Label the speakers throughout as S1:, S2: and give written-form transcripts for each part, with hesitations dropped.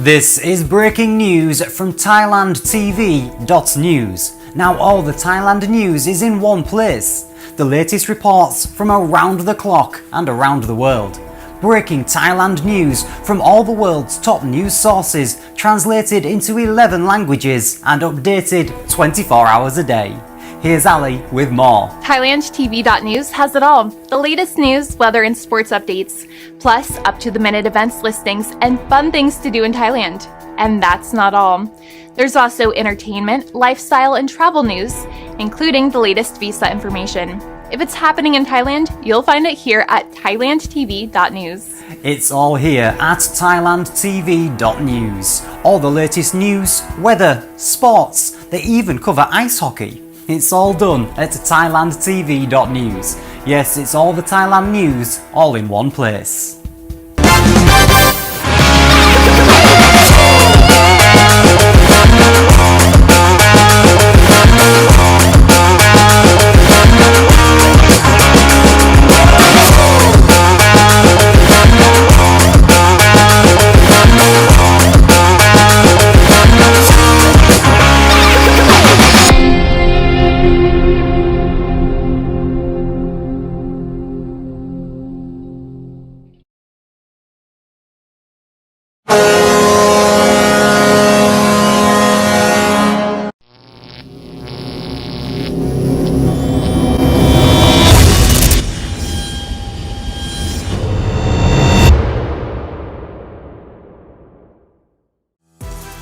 S1: This is breaking news from ThailandTV.news. Now all the Thailand news is in one place. The latest reports from around the clock and around the world. Breaking Thailand news from all the world's top news sources, translated into 11 languages and updated 24 hours a day. Here's Ali with more.
S2: ThailandTV.news has it all. The latest news, weather and sports updates, plus up-to-the-minute events listings and fun things to do in Thailand. And that's not all. There's also entertainment, lifestyle, and travel news, including the latest visa information. If it's happening in Thailand, you'll find it here at ThailandTV.news.
S1: It's all here at ThailandTV.news. All the latest news, weather, sports, they even cover ice hockey. It's all done at ThailandTV.news. Yes, it's all the Thailand news, all in one place.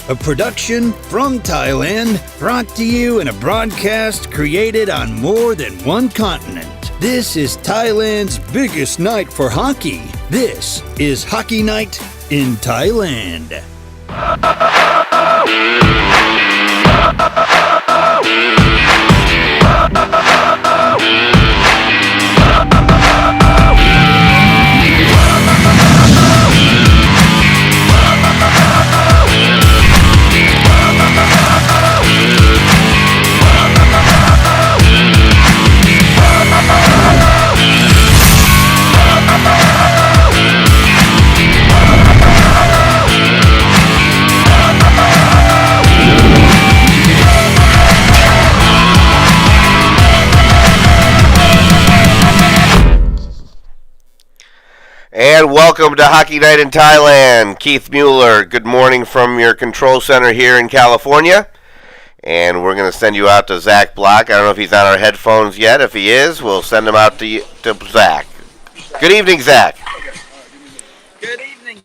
S3: A production from Thailand, brought to you in a broadcast created on more than one continent. This is Thailand's biggest night for hockey. This is Hockey Night in Thailand.
S4: And welcome to Hockey Night in Thailand. Keith Mueller, good morning from your control center here in California. And we're going to send you out to Zach Block. I don't know if he's on our headphones yet. If he is, we'll send him out to Zach. Good evening, Zach.
S5: Good evening.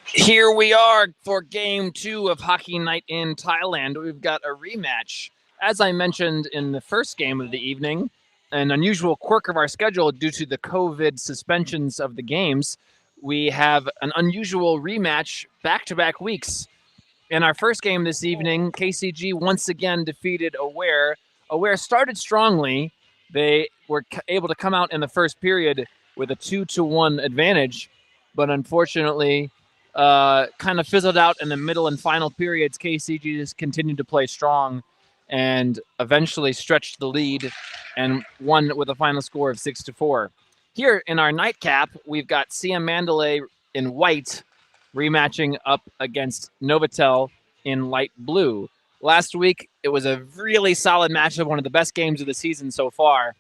S5: Here we are for Game 2 of Hockey Night in Thailand. We've got a rematch. As I mentioned in the first game of the evening, an unusual quirk of our schedule due to the COVID suspensions of the games, we have an unusual rematch back-to-back weeks. In our first game this evening, KCG once again defeated Aware. Aware started strongly. They were able to come out in the first period with a 2-1 advantage, but unfortunately kind of fizzled out in the middle and final periods. KCG just continued to play strong and eventually stretched the lead and won with a final score of 6-4. Here in our nightcap, we've got Siam Mandalay in white rematching up against Novotel in light blue. Last week, it was a really solid matchup, one of the best games of the season so far.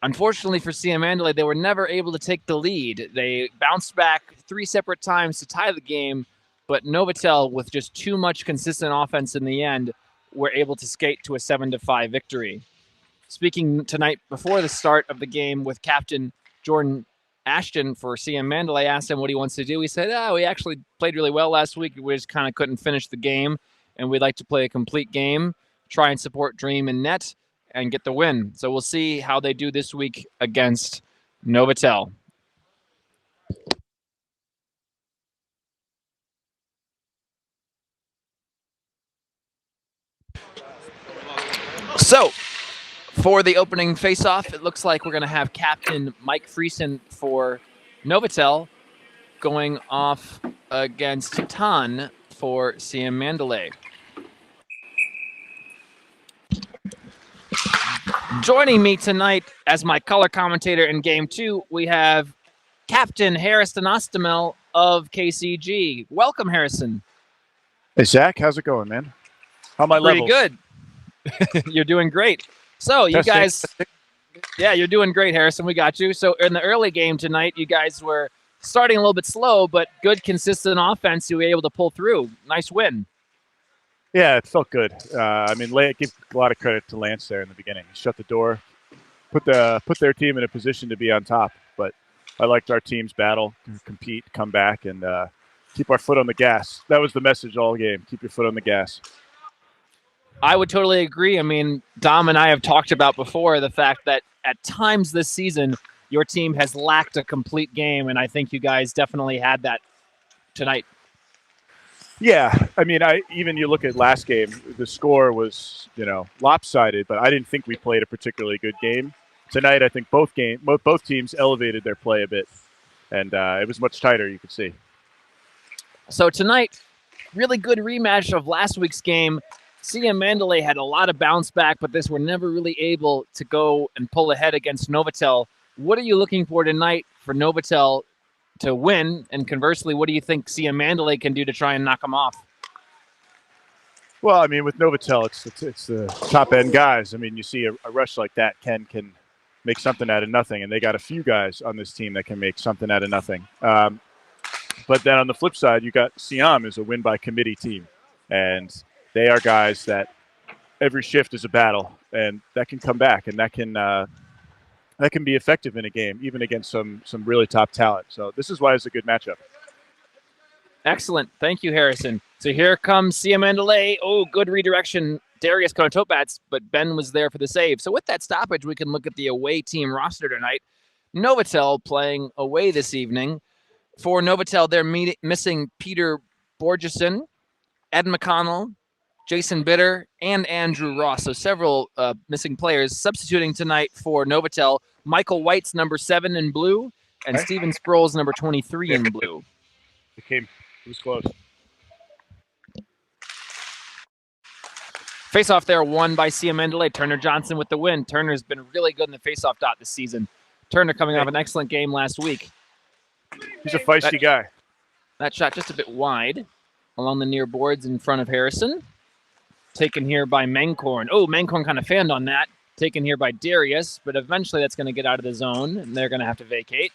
S5: Unfortunately for Siam Mandalay, they were never able to take the lead. They bounced back 3 separate times to tie the game, but Novotel, with just too much consistent offense in the end, were able to skate to a 7-5 victory. Speaking tonight before the start of the game with Captain Jordan Ashton for Siam Mandalay, asked him what he wants to do. He said, we actually played really well last week. We just kind of couldn't finish the game, and we'd like to play a complete game, try and support Dream and Net, and get the win. So we'll see how they do this week against Novotel. So, for the opening face-off, it looks like we're going to have Captain Mike Friesen for Novotel going off against Tan for Siam Mandalay. Joining me tonight as my color commentator in Game 2, we have Captain Harris Danastamel of KCG. Welcome, Harrison.
S6: Hey, Zach, how's it going, man? How are my
S5: Pretty
S6: levels?
S5: good. You're doing great. So you
S6: Testing,
S5: guys,
S6: testing.
S5: yeah, you're doing great, Harrison. We got you. So in the early game tonight, you guys were starting a little bit slow, but good, consistent offense. You were able to pull through. Nice win.
S6: Yeah, it felt good. Give a lot of credit to Lance there in the beginning. He shut the door, put their team in a position to be on top. But I liked our team's battle, compete, come back, and keep our foot on the gas. That was the message all game. Keep your foot on the gas.
S5: I would totally agree. I mean, Dom and I have talked about before the fact that at times this season, your team has lacked a complete game, and I think you guys definitely had that tonight.
S6: Yeah, I mean, you look at last game, the score was, lopsided, but I didn't think we played a particularly good game. Tonight, I think both teams elevated their play a bit, and it was much tighter, you could see.
S5: So tonight, really good rematch of last week's game. Siam Mandalay had a lot of bounce back, but this were never really able to go and pull ahead against Novotel. What are you looking for tonight for Novotel to win? And conversely, what do you think Siam Mandalay can do to try and knock them off?
S6: Well, I mean, with Novotel, it's the top end guys. I mean, you see a rush like that, Ken can make something out of nothing, and they got a few guys on this team that can make something out of nothing. But then on the flip side, you got Siam is a win by committee team, and they are guys that every shift is a battle, and that can come back, and that can be effective in a game, even against some really top talent. So this is why it's a good matchup.
S5: Excellent. Thank you, Harrison. So here comes Siam Mandalay. Oh, good redirection. Darius going top bats, but Ben was there for the save. So with that stoppage, we can look at the away team roster tonight. Novotel playing away this evening. For Novotel, they're missing Peter Borgeson, Ed McConnell, Jason Bitter, and Andrew Ross. So several missing players. Substituting tonight for Novotel, Michael White's number 7 in blue, and Steven Sproul's number 23 in blue.
S6: It was close.
S5: Face-off there won by Siam Mandalay. Turner Johnson with the win. Turner's been really good in the face-off dot this season. Turner coming off an excellent game last week.
S6: He's a feisty guy.
S5: That shot just a bit wide along the near boards in front of Harrison. Taken here by Menkorn. Oh, Menkorn kind of fanned on that. Taken here by Darius, but eventually that's going to get out of the zone, and they're going to have to vacate.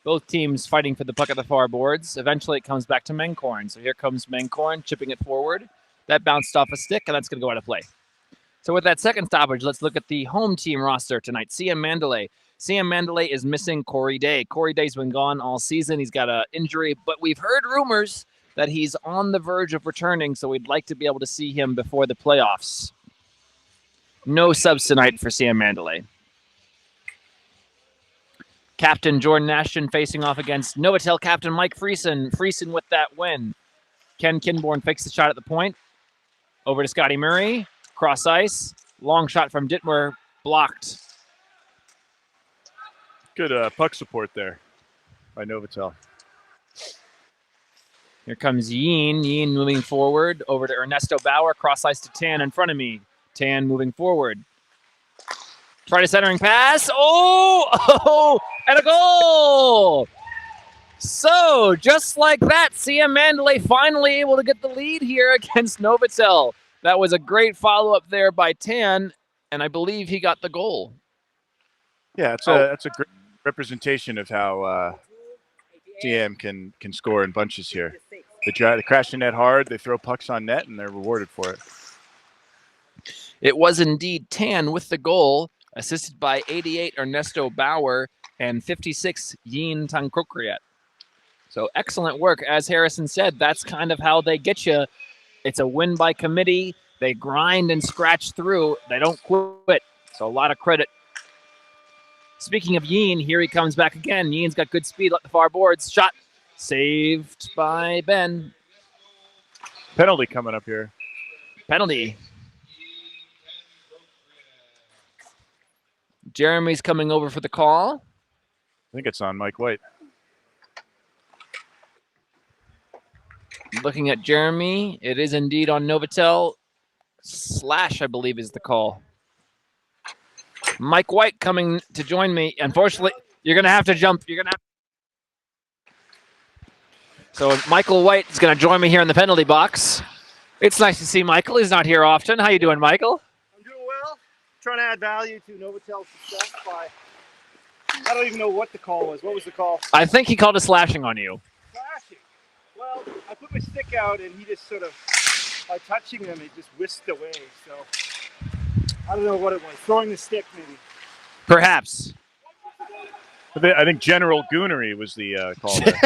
S5: Both teams fighting for the puck at the far boards. Eventually it comes back to Menkorn. So here comes Menkorn, chipping it forward. That bounced off a stick, and that's going to go out of play. So with that second stoppage, let's look at the home team roster tonight. Siam Mandalay. Siam Mandalay is missing Corey Day. Corey Day's been gone all season. He's got an injury, but we've heard rumors that he's on the verge of returning, so we'd like to be able to see him before the playoffs. No subs tonight for Siam Mandalay. Captain Jordan Ashton facing off against Novotel captain Mike Friesen. Friesen with that win. Ken Kinborn fakes the shot at the point. Over to Scotty Murray. Cross ice. Long shot from Dittmer. Blocked.
S6: Good puck support there by Novotel.
S5: Here comes Yeen. Yeen moving forward over to Ernesto Bauer. Cross ice to Tan in front of me. Tan moving forward. Try to centering pass. Oh, and a goal. So just like that, Siam Mandalay finally able to get the lead here against Novotel. That was a great follow-up there by Tan, and I believe he got the goal.
S6: Yeah, that's a great representation of how Siam can score in bunches here. They crash the net hard, they throw pucks on net, and they're rewarded for it.
S5: It was indeed Tan with the goal, assisted by 88 Ernesto Bauer and 56 Yeen Tankokriat. So excellent work. As Harrison said, that's kind of how they get you. It's a win by committee. They grind and scratch through. They don't quit. So a lot of credit. Speaking of Yeen, here he comes back again. Yeen's got good speed at the far boards. Shot saved by Ben.
S6: Penalty coming up here.
S5: Penalty. Jeremy's coming over for the call.
S6: I think it's on Mike White.
S5: Looking at Jeremy, it is indeed on Novotel. Slash, I believe, is the call. Mike White coming to join me. Unfortunately, you're going to have to jump. You're going to have. So Michael White is going to join me here in the penalty box. It's nice to see Michael. He's not here often. How you doing, Michael?
S7: I'm doing well. Trying to add value to Novatel's success by, I don't even know what the call was. What was the call?
S5: I think he called a slashing on you.
S7: Slashing. Well, I put my stick out and he just sort of, by touching him, it just whisked away. So I don't know what it was. Throwing the stick, maybe.
S5: Perhaps.
S6: I think General Goonery was the call there.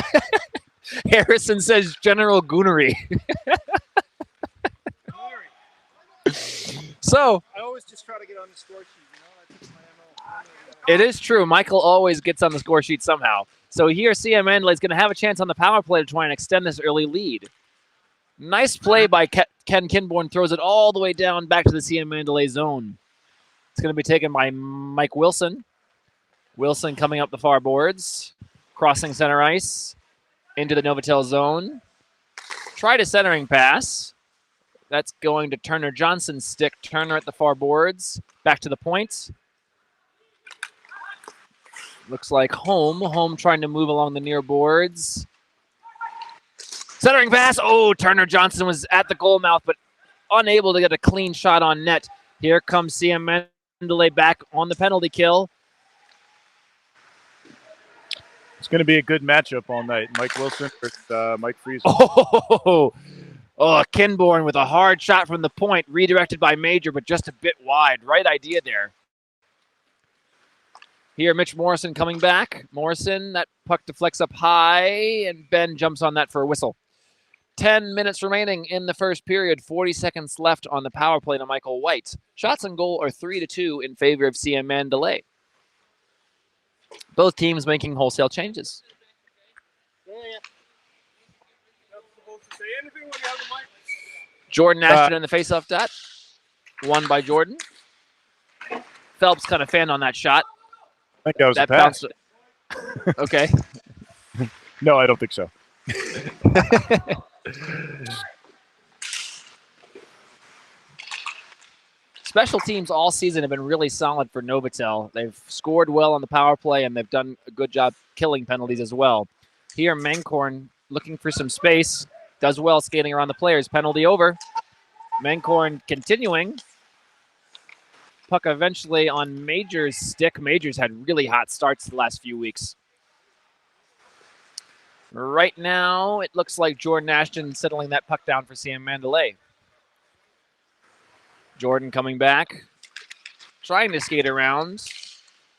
S5: Harrison says General Goonery. So
S7: I always just try to get on the score sheet, you know? That's my MO.
S5: it is true. Michael always gets on the score sheet somehow. So here, Siam Mandalay is going to have a chance on the power play to try and extend this early lead. Nice play by Ken Kinborn. Throws it all the way down back to the Siam Mandalay zone. It's going to be taken by Mike Wilson. Wilson coming up the far boards. Crossing center ice. Into the Novotel zone. Tried a centering pass. That's going to Turner Johnson's stick. Turner at the far boards. Back to the point. Looks like Home trying to move along the near boards. Centering pass. Oh, Turner Johnson was at the goal mouth, but unable to get a clean shot on net. Here comes Siam Mandalay back on the penalty kill.
S6: It's going to be a good matchup all night. Mike Wilson versus Mike Friesen.
S5: Oh, Kinborn with a hard shot from the point, redirected by Major, but just a bit wide. Right idea there. Here, Mitch Morrison coming back. Morrison, that puck deflects up high, and Ben jumps on that for a whistle. 10 minutes remaining in the first period. 40 seconds left on the power play to Michael White. Shots on goal are 3-2 in favor of Siam Mandalay. Both teams making wholesale changes. Jordan Ashton in the faceoff dot. Won by Jordan. Phelps kind of fanned on that shot.
S6: I think that was a pass.
S5: Bounced. Okay.
S6: No, I don't think so.
S5: Special teams all season have been really solid for Novotel. They've scored well on the power play, and they've done a good job killing penalties as well. Here, Mancorn looking for some space. Does well skating around the players. Penalty over. Mancorn continuing. Puck eventually on Major's stick. Major's had really hot starts the last few weeks. Right now, it looks like Jordan Ashton settling that puck down for Siam Mandalay. Jordan coming back, trying to skate around.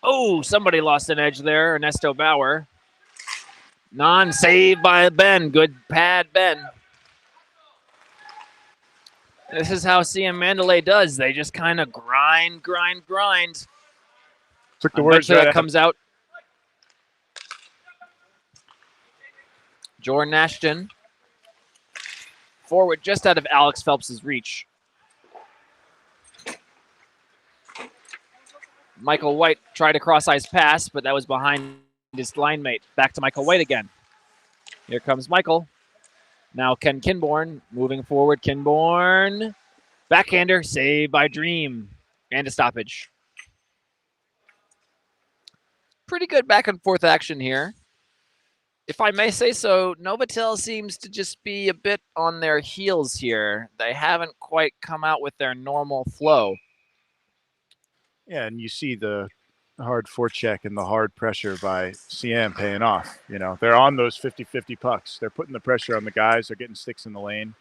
S5: Oh, somebody lost an edge there. Ernesto Bauer. Non-save by Ben. Good pad, Ben. This is how Siam Mandalay does. They just kind of grind.
S6: Took the words
S5: Eventually
S6: right
S5: that comes out. Jordan Ashton. Forward just out of Alex Phelps' reach. Michael White tried a cross-ice pass, but that was behind his line mate. Back to Michael White again. Here comes Michael. Now Ken Kinborn moving forward. Kinborn. Backhander. Saved by Dream. And a stoppage. Pretty good back and forth action here. If I may say so, Novotel seems to just be a bit on their heels here. They haven't quite come out with their normal flow.
S6: Yeah, and you see the hard forecheck and the hard pressure by Siam paying off. You know, they're on those 50-50 pucks. They're putting the pressure on the guys. They're getting sticks in the lane,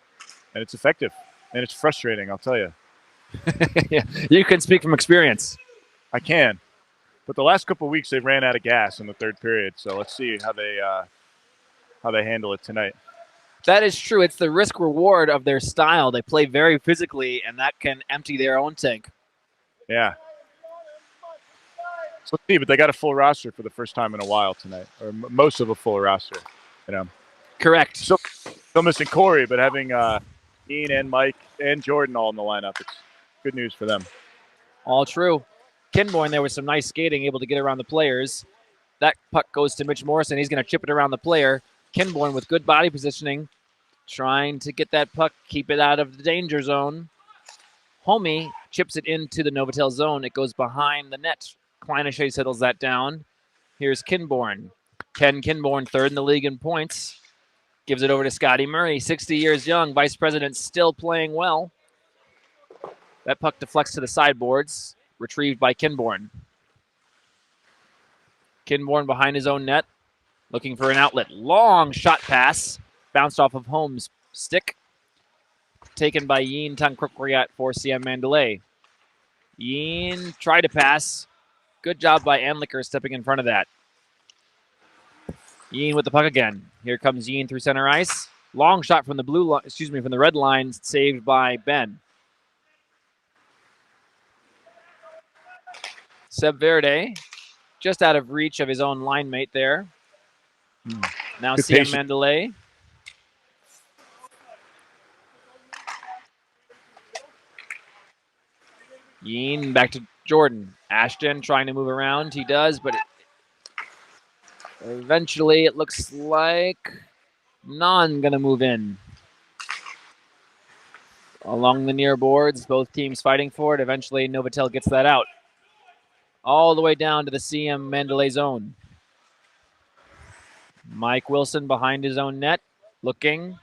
S6: and it's effective. And it's frustrating, I'll tell you.
S5: Yeah, you can speak from experience.
S6: I can. But the last couple of weeks, they ran out of gas in the third period. So let's see how they handle it tonight.
S5: That is true. It's the risk reward of their style. They play very physically, and that can empty their own tank.
S6: Yeah. So let's see, but they got a full roster for the first time in a while tonight, or most of a full roster. You know,
S5: correct.
S6: Still missing Corey, but having Ian and Mike and Jordan all in the lineup, it's good news for them.
S5: All true. Kinborn, there was some nice skating, able to get around the players. That puck goes to Mitch Morrison. He's going to chip it around the player. Kinborn with good body positioning, trying to get that puck, keep it out of the danger zone. Homie chips it into the Novotel zone. It goes behind the net. Kleinishay settles that down. Here's Kinborn. Ken Kinborn, third in the league in points. Gives it over to Scotty Murray, 60 years young. Vice President still playing well. That puck deflects to the sideboards, retrieved by Kinborn. Kinborn behind his own net, looking for an outlet. Long shot pass, bounced off of Holmes' stick. Taken by Yin Tangkrukriat for Siam Mandalay. Yin tried to pass. Good job by Anliker stepping in front of that. Yin with the puck again. Here comes Yin through center ice. Long shot from the from the red line, saved by Ben. Seb Verde, just out of reach of his own line mate there. Now
S6: Good
S5: Siam
S6: patience.
S5: Mandalay. Yin back to Jordan. Ashton trying to move around. He does, but eventually it looks like Non going to move in. Along the near boards, both teams fighting for it. Eventually Novotel gets that out. All the way down to the CM Mandalay zone. Mike Wilson behind his own net, looking.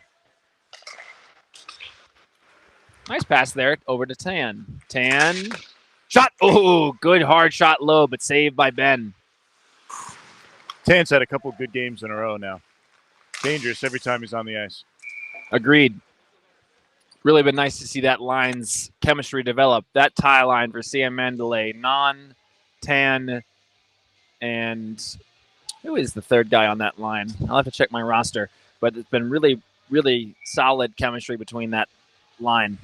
S5: Nice pass there over to Tan. Tan, shot. Oh, good hard shot low, but saved by Ben.
S6: Tan's had a couple good games in a row now. Dangerous every time he's on the ice.
S5: Agreed. Really been nice to see that line's chemistry develop. That tie line for CM Mandalay, Non, Tan, and who is the third guy on that line? I'll have to check my roster, but it's been really, really solid chemistry between that line.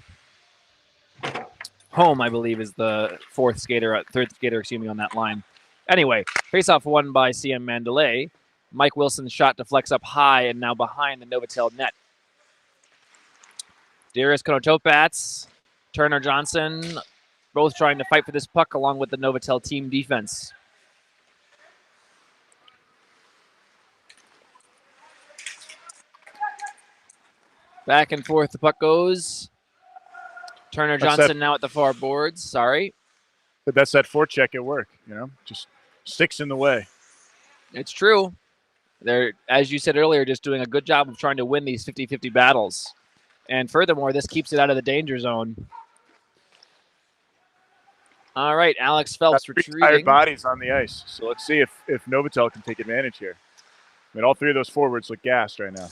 S5: Home, I believe, is the third skater, on that line. Anyway, face-off won by CM Mandalay. Mike Wilson's shot deflects up high and now behind the Novotel net. Darius Konotopats, Turner Johnson, both trying to fight for this puck along with the Novotel team defense. Back and forth the puck goes. Turner Johnson now at the far boards. Sorry.
S6: But that's that forecheck at work, just sticks in the way.
S5: It's true. They're, as you said earlier, just doing a good job of trying to win these 50-50 battles. And furthermore, this keeps it out of the danger zone. All right, Alex Phelps retrieving.
S6: Tired bodies on the ice. So let's see if Novotel can take advantage here. I mean, all three of those forwards look gassed right now.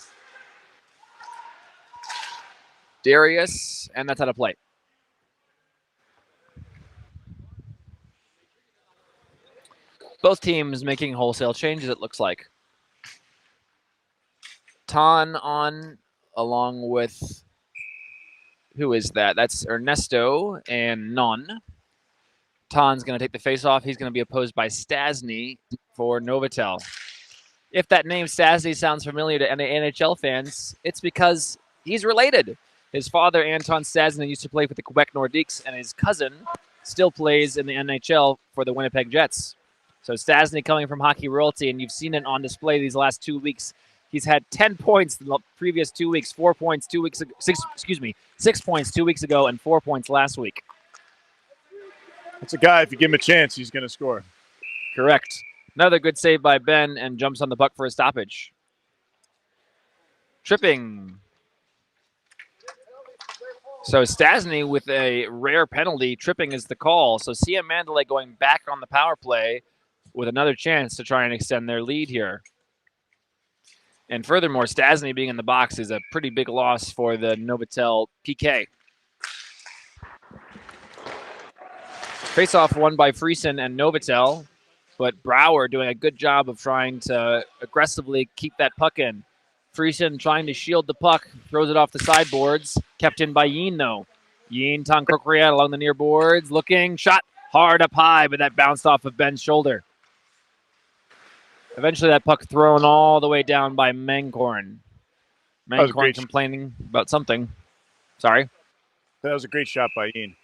S5: Darius, and that's out of play. Both teams making wholesale changes, it looks like. Tan on, along with, who is that? That's Ernesto and Non. Tan's going to take the face-off. He's going to be opposed by Stasny for Novotel. If that name Stasny sounds familiar to any NHL fans, it's because he's related. His father, Anton Stasny, used to play for the Quebec Nordiques, and his cousin still plays in the NHL for the Winnipeg Jets. So Stasny coming from hockey royalty, and you've seen it on display these last 2 weeks. He's had 10 points the previous 2 weeks, 4 points 2 weeks ago, 6 points 2 weeks ago, and 4 points last week.
S6: It's a guy, if you give him a chance, he's going to score.
S5: Correct. Another good save by Ben, and jumps on the puck for a stoppage. Tripping. So Stasny with a rare penalty. Tripping is the call. So Siam Mandalay going back on the power play with another chance to try and extend their lead here. And furthermore, Stasny being in the box is a pretty big loss for the Novotel PK. Face-off won by Friesen and Novotel, but Brouwer doing a good job of trying to aggressively keep that puck in. Friesen trying to shield the puck, throws it off the sideboards, kept in by Yin though. Yin Tangkrukriat along the near boards, looking, shot hard up high, but that bounced off of Ben's shoulder. Eventually that puck thrown all the way down by Mankorn. Mankorn complaining about something. Sorry.
S6: That was a great shot by Ian.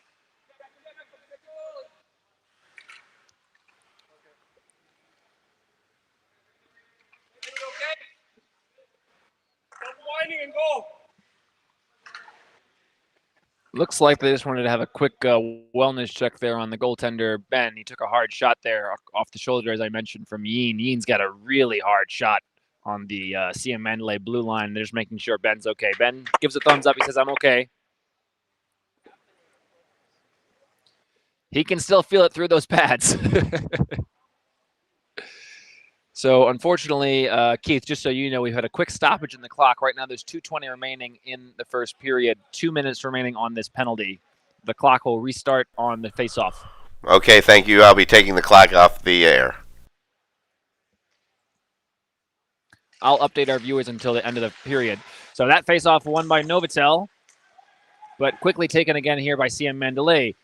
S5: Looks like they just wanted to have a quick wellness check there on the goaltender, Ben. He took a hard shot there off the shoulder, as I mentioned, from Yin. Yin's got a really hard shot on the Siam Mandalay blue line. They're just making sure Ben's okay. Ben gives a thumbs up. He says, I'm okay. He can still feel it through those pads. So, unfortunately, Keith, just so you know, we've had a quick stoppage in the clock. Right now, there's 2:20 remaining in the first period, 2 minutes remaining on this penalty. The clock will restart on the face-off.
S4: Okay, thank you. I'll be taking the clock off the air.
S5: I'll update our viewers until the end of the period. So that face-off won by Novotel, but quickly taken again here by Siam Mandalay.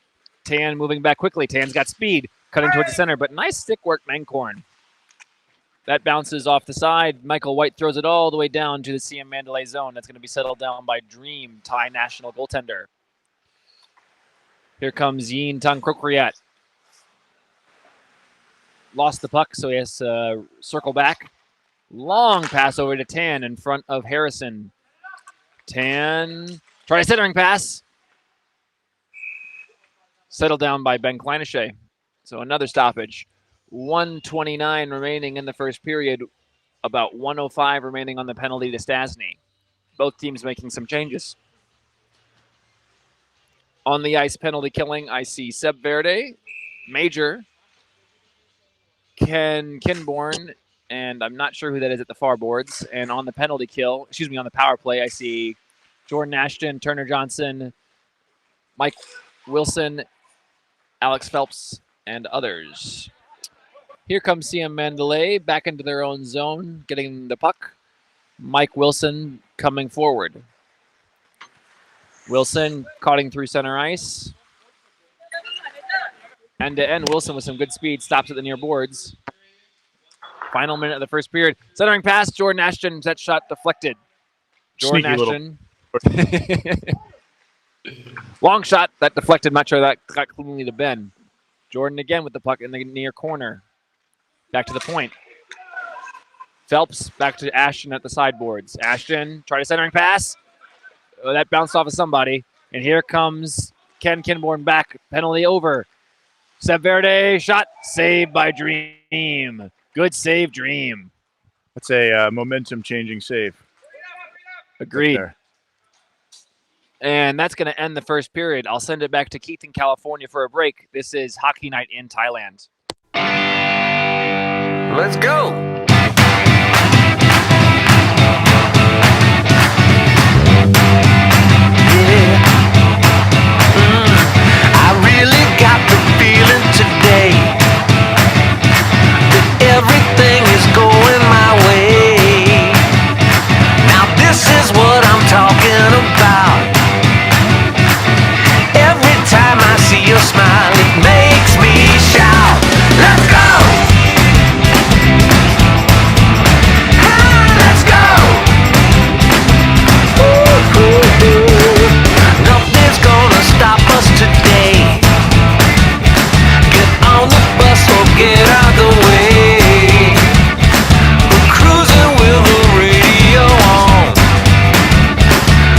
S5: Tan moving back quickly. Tan's got speed, cutting towards the center, but nice stick work, Mancorn. That bounces off the side. Michael White throws it all the way down to the Siam Mandalay zone. That's going to be settled down by Dream, Thai national goaltender. Here comes Yin Tung Krokriat. Lost the puck, so he has to circle back. Long pass over to Tan in front of Harrison. Tan, try a centering pass. Settled down by Ben Kleinische. So another stoppage. 1:29 remaining in the first period. About 1:05 remaining on the penalty to Stasny. Both teams making some changes. On the ice penalty killing, I see Seb Verde, Major, Ken Kinborn, and I'm not sure who that is at the far boards. And on the penalty kill, on the power play, I see Jordan Ashton, Turner Johnson, Mike Wilson, Alex Phelps, and others. Here comes Siam Mandalay back into their own zone, getting the puck. Mike Wilson coming forward. Wilson cutting through center ice. End-to-end, Wilson with some good speed, stops at the near boards. Final minute of the first period. Centering pass, Jordan Ashton, that shot deflected. Jordan Ashton. Long shot, that deflected. Not sure that got cleanly to Ben. Jordan again with the puck in the near corner. Back to the point. Phelps back to Ashton at the sideboards. Ashton, try to centering pass. Oh, that bounced off of somebody. And here comes Ken Kinborn back. Penalty over. Seb Verde, shot, saved by Dream. Good save, Dream.
S6: That's a momentum-changing save.
S5: Agreed. And that's going to end the first period. I'll send it back to Keith in California for a break. This is Hockey Night in Thailand.
S8: Let's go. I really got the feeling today that everything is going my way. Now this is what I'm talking about. Every time I see your smile, it makes me shout. Let's go! Let's go! Nothing's gonna stop us today. Get on the bus or get out the way. We're cruising with the radio on.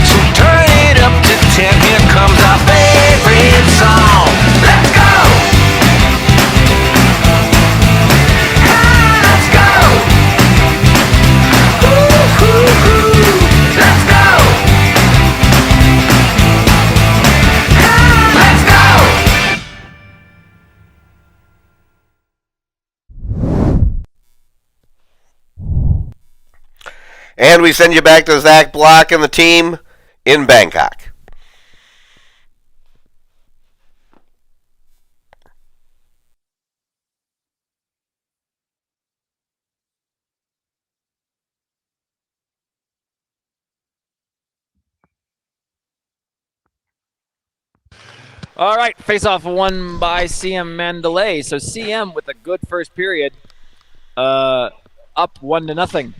S8: So turn it up to 10. Here comes our favorite song. Let's go! Let's go! Let's go! Let's go!
S4: And we send you back to Zach Block and the team in Bangkok.
S5: All right, face-off won by Siam Mandalay. So CM with a good first period, up 1-0.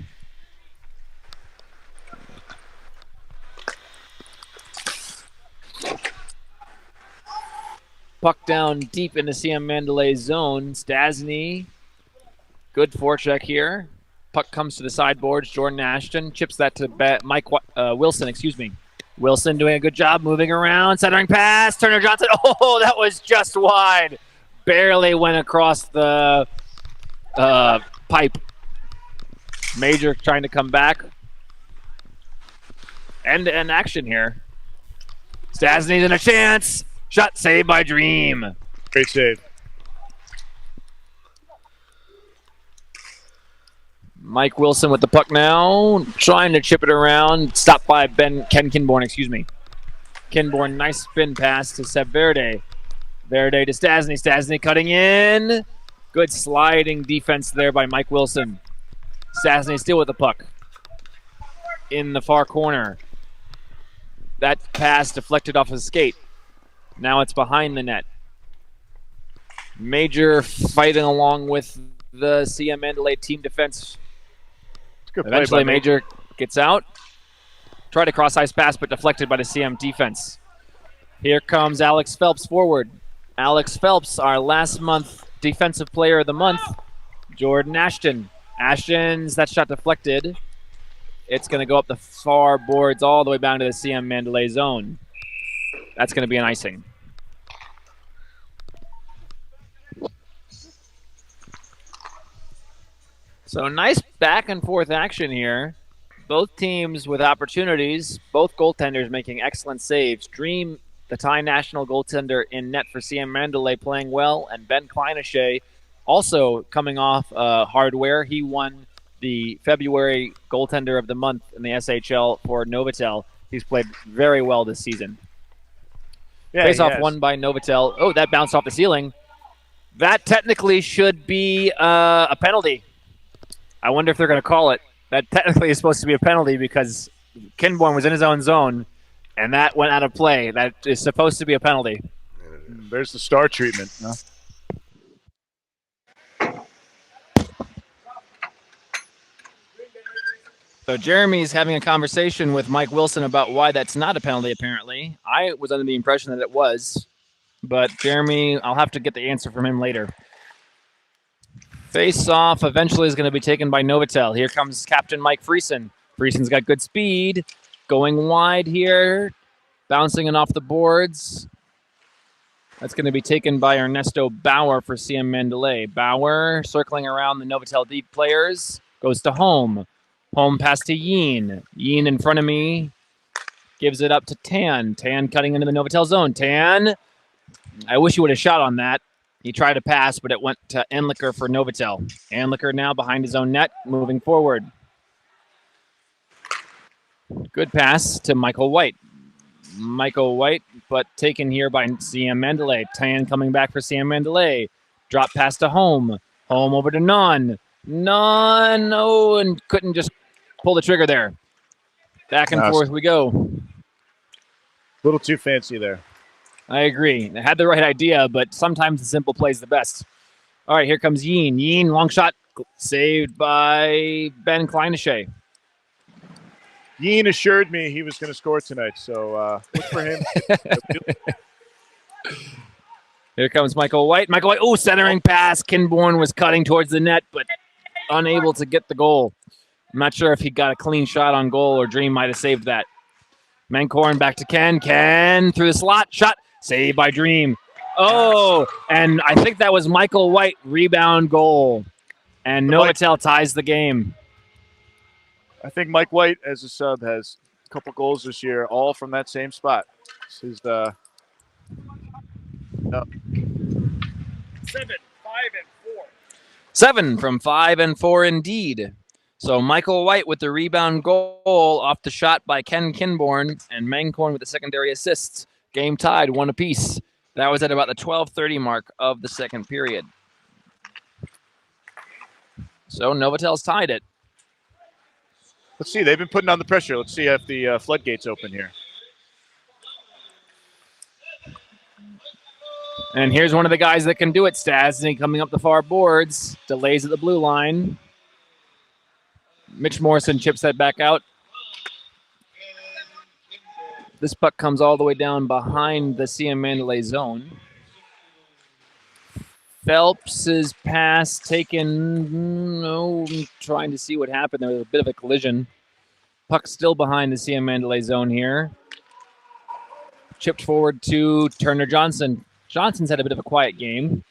S5: Puck down deep into Siam Mandalay zone. Stasny, good forecheck here. Puck comes to the sideboards. Jordan Ashton chips that to Wilson, Wilson doing a good job moving around. Centering pass. Turner Johnson. Oh, that was just wide. Barely went across the pipe. Major trying to come back. End-to-end action here. Stasny's in a chance. Shot saved by Dream.
S6: Great save.
S5: Mike Wilson with the puck now, trying to chip it around. Stopped by Ken Kinborn, excuse me. Kinborn, nice spin pass to Seb Verde. Verde to Stasny. Stasny cutting in. Good sliding defense there by Mike Wilson. Stasny still with the puck. In the far corner. That pass deflected off his skate. Now it's behind the net. Major fighting along with the Siam Mandalay team defense.
S6: Good play
S5: Eventually,
S6: by
S5: Major gets out. Tried a cross-ice pass, but deflected by the CM defense. Here comes Alex Phelps forward. Alex Phelps, our last month Defensive Player of the Month. Jordan Ashton. Ashton's, that shot deflected. It's going to go up the far boards all the way down to the CM Mandalay zone. That's going to be an icing. So nice back and forth action here. Both teams with opportunities. Both goaltenders making excellent saves. Dream, the Thai national goaltender in net for CM Mandalay, playing well. And Ben Kleinashay also coming off hardware. He won the February goaltender of the month in the SHL for Novotel. He's played very well this season.
S6: Yeah,
S5: Face-off won by Novotel. Oh, that bounced off the ceiling. That technically should be a penalty. I wonder if they're going to call it. That technically is supposed to be a penalty because Kinborn was in his own zone, and that went out of play. That is supposed to be a penalty.
S6: There's the star treatment. Huh?
S5: So Jeremy's having a conversation with Mike Wilson about why that's not a penalty, apparently. I was under the impression that it was. But Jeremy, I'll have to get the answer from him later. Face-off eventually is going to be taken by Novotel. Here comes Captain Mike Friesen. Friesen's got good speed. Going wide here. Bouncing it off the boards. That's going to be taken by Ernesto Bauer for CM Mandalay. Bauer circling around the Novotel deep players. Goes to Home. Home pass to Yeen. Yeen in front of me. Gives it up to Tan. Tan cutting into the Novotel zone. Tan. I wish he would have shot on that. He tried to pass, but it went to Enlicker for Novotel. Enlicker now behind his own net, moving forward. Good pass to Michael White. Michael White, but taken here by CM Mandalay. Tan coming back for CM Mandalay. Drop pass to Home. Home over to Non. Non, oh, and couldn't just pull the trigger there. Back and forth we go.
S6: A little too fancy there.
S5: I agree. They had the right idea, but sometimes the simple play is the best. All right, here comes Yeen. Yeen, long shot, saved by Ben Kleinashay.
S6: Yeen assured me he was going to score tonight, so look for him.
S5: Here comes Michael White. Michael White, oh, centering pass. Kinborn was cutting towards the net, but unable to get the goal. I'm not sure if he got a clean shot on goal or Dream might have saved that. Mankorn back to Ken. Ken through the slot. Shot. Saved by Dream. Oh, and I think that was Michael White. Rebound goal. And Novotel ties the game.
S6: I think Mike White, as a sub, has a couple goals this year, all from that same spot. This is no.
S7: 7, 5, and 4.
S5: 7 from 5 and 4 indeed. So Michael White with the rebound goal off the shot by Ken Kinborn, and Mankorn with the secondary assists. Game tied, 1 apiece. That was at about the 12:30 mark of the second period. So Novotel's tied it.
S6: Let's see. They've been putting on the pressure. Let's see if the floodgates open here.
S5: And here's one of the guys that can do it, Stasny, coming up the far boards. Delays at the blue line. Mitch Morrison chips that back out. This puck comes all the way down behind the CM Mandalay zone. Phelps' pass taken. No, trying to see what happened. There was a bit of a collision. Puck still behind the CM Mandalay zone here. Chipped forward to Turner Johnson. Johnson's had a bit of a quiet game.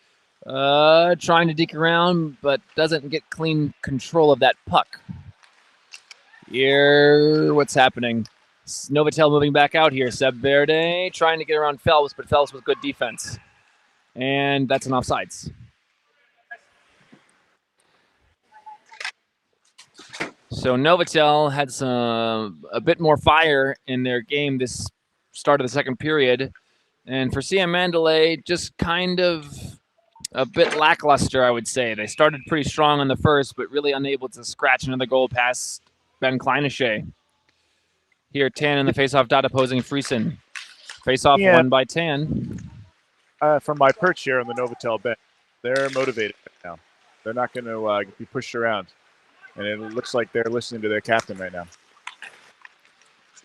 S5: Trying to deke around, but doesn't get clean control of that puck. Here, what's happening? Novotel moving back out here. Seb Verde trying to get around Phelps, but Phelps with good defense. And that's an offsides. So Novotel had a bit more fire in their game this start of the second period. And for Siam Mandalay, just kind of a bit lackluster, I would say. They started pretty strong in the first, but really unable to scratch another goal past Ben Kleinische. Here, Tan in the faceoff dot opposing Friesen. Faceoff won by Tan.
S6: From my perch here on the Novotel bench, they're motivated right now. They're not going to be pushed around. And it looks like they're listening to their captain right now.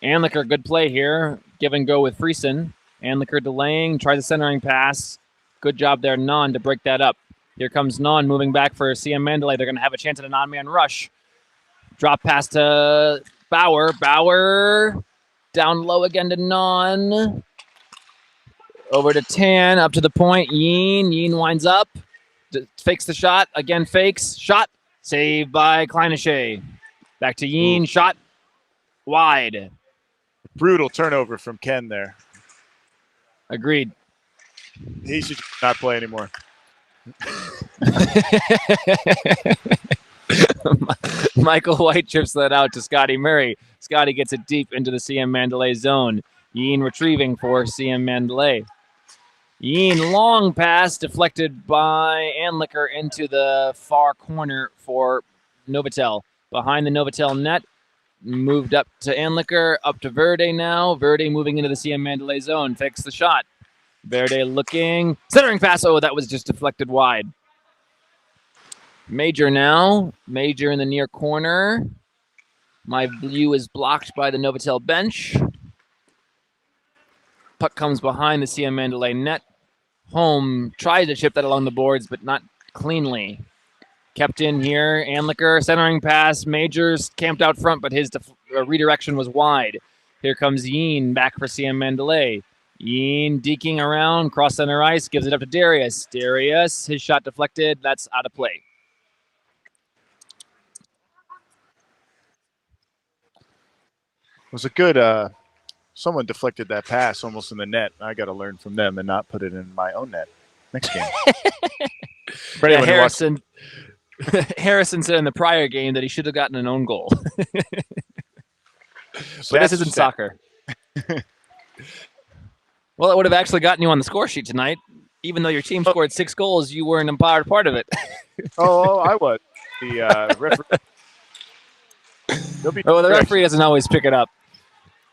S5: Anliker, good play here. Give and go with Friesen. Anliker delaying, tries a centering pass. Good job there, Non, to break that up. Here comes Non moving back for Siam Mandalay. They're going to have a chance at a non-man rush. Drop pass to Bauer. Bauer down low again to Non. Over to Tan, up to the point. Yeen winds up. Fakes the shot. Again fakes. Shot. Saved by Kleinische. Back to Yeen. Shot. Wide.
S6: Brutal turnover from Ken there.
S5: Agreed.
S6: He should not play anymore.
S5: Michael White chips that out to Scotty Murray. Scotty gets it deep into the Siam Mandalay zone. Yeen retrieving for Siam Mandalay. Yeen long pass deflected by Anliker into the far corner for Novotel. Behind the Novotel net, moved up to Anliker, up to Verde now. Verde moving into the Siam Mandalay zone, fakes the shot. Verde looking, centering pass. Oh, that was just deflected wide. Major now. Major in the near corner. My view is blocked by the Novotel bench. Puck comes behind the Siam Mandalay net. Home tried to chip that along the boards, but not cleanly. Kept in here. Anliker, centering pass. Majors camped out front, but his redirection was wide. Here comes Yeen back for Siam Mandalay. Yeen deking around, cross center ice, gives it up to Darius. Darius, his shot deflected. That's out of play.
S6: It was a good, someone deflected that pass almost in the net. I got to learn from them and not put it in my own net next game.
S5: Yeah, Harrison said in the prior game that he should have gotten an own goal. But this isn't soccer. Well, it would have actually gotten you on the score sheet tonight. Even though your team scored 6 goals, you weren't empowered part of it.
S6: I was. The referee.
S5: The referee doesn't always pick it up.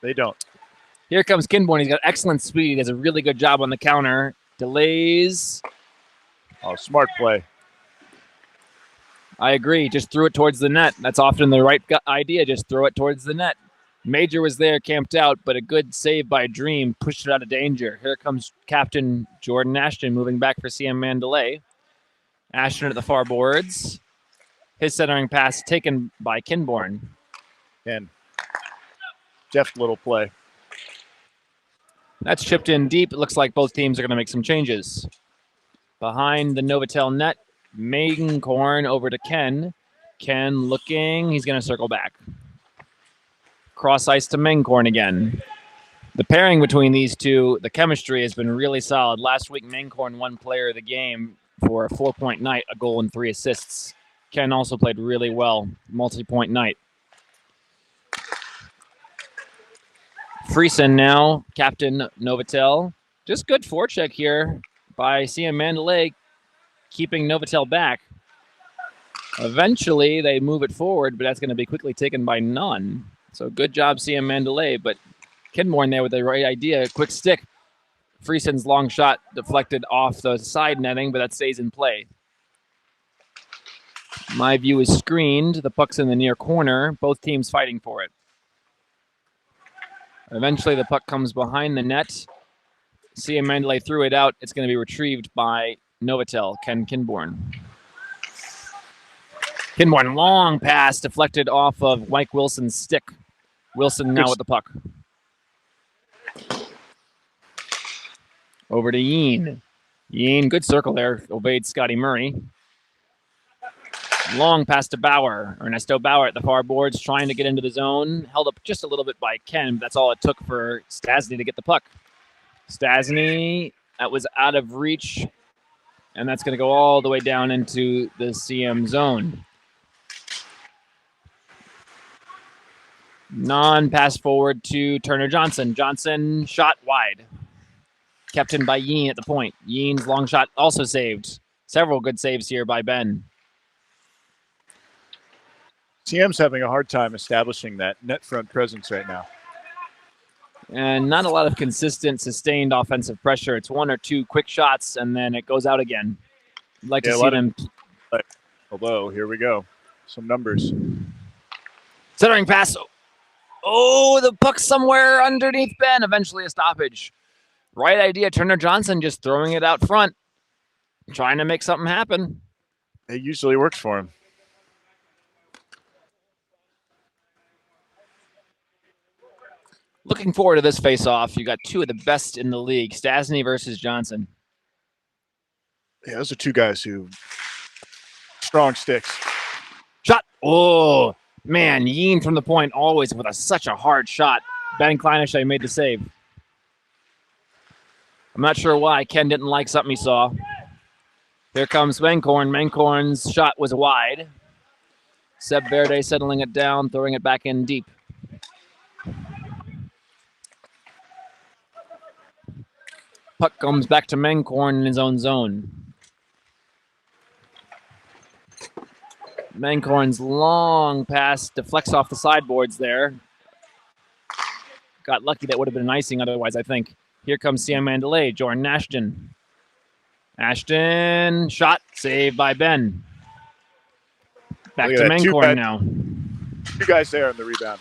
S6: They don't.
S5: Here comes Kinborn. He's got excellent speed. He does a really good job on the counter. Delays.
S6: Oh, smart play.
S5: I agree. Just threw it towards the net. That's often the right idea. Just throw it towards the net. Major was there, camped out, but a good save by Dream pushed it out of danger. Here comes Captain Jordan Ashton moving back for Siam Mandalay. Ashton at the far boards. His centering pass taken by Kinborn.
S6: And deft little play.
S5: That's chipped in deep. It looks like both teams are going to make some changes. Behind the Novotel net, Magenkorn over to Ken. Ken looking. He's going to circle back. Cross ice to Magenkorn again. The pairing between these two, the chemistry has been really solid. Last week, Magenkorn won player of the game for a 4-point night, a goal and 3 assists. Ken also played really well, multi-point night. Friesen now, captain Novotel. Just good forecheck here by Siam Mandalay, keeping Novotel back. Eventually, they move it forward, but that's going to be quickly taken by none. So good job, Siam Mandalay, but Kinborn there with the right idea. Quick stick. Friesen's long shot deflected off the side netting, but that stays in play. My view is screened. The puck's in the near corner. Both teams fighting for it. Eventually, the puck comes behind the net. Siam Mandalay threw it out. It's going to be retrieved by Novotel, Ken Kinborn. Kinborn, long pass deflected off of Mike Wilson's stick. Wilson now with the puck. Over to Yeen. Yeen, good circle there. Obeyed Scotty Murray. Long pass to Bauer. Ernesto Bauer at the far boards trying to get into the zone. Held up just a little bit by Ken. But that's all it took for Stasny to get the puck. Stasny, that was out of reach. And that's going to go all the way down into the CM zone. Non-pass forward to Turner Johnson. Johnson shot wide. Kept in by Yeen at the point. Yeen's long shot also saved. Several good saves here by Ben.
S6: CM's having a hard time establishing that net front presence right now.
S5: And not a lot of consistent, sustained offensive pressure. It's one or two quick shots, and then it goes out again. I'd like to see them.
S6: Although, here we go. Some numbers.
S5: Centering pass. Oh, the puck somewhere underneath Ben. Eventually a stoppage. Right idea. Turner Johnson just throwing it out front. Trying to make something happen.
S6: It usually works for him.
S5: Looking forward to this face-off. You got two of the best in the league. Stasny versus Johnson.
S6: Yeah, those are two guys who strong sticks.
S5: Shot. Oh, man. Yeen from the point always with such a hard shot. Ben Kleinische made the save. I'm not sure why. Ken didn't like something he saw. Here comes Menkorn. Menkorn's shot was wide. Seb Verde settling it down, throwing it back in deep. Puck comes back to Menkorn in his own zone. Menkorn's long pass deflects off the sideboards there. Got lucky. That would have been an icing otherwise, I think. Here comes Siam Mandalay. Jordan Ashton. Ashton, shot, saved by Ben. Back to Menkorn now.
S6: Two guys there on the rebound.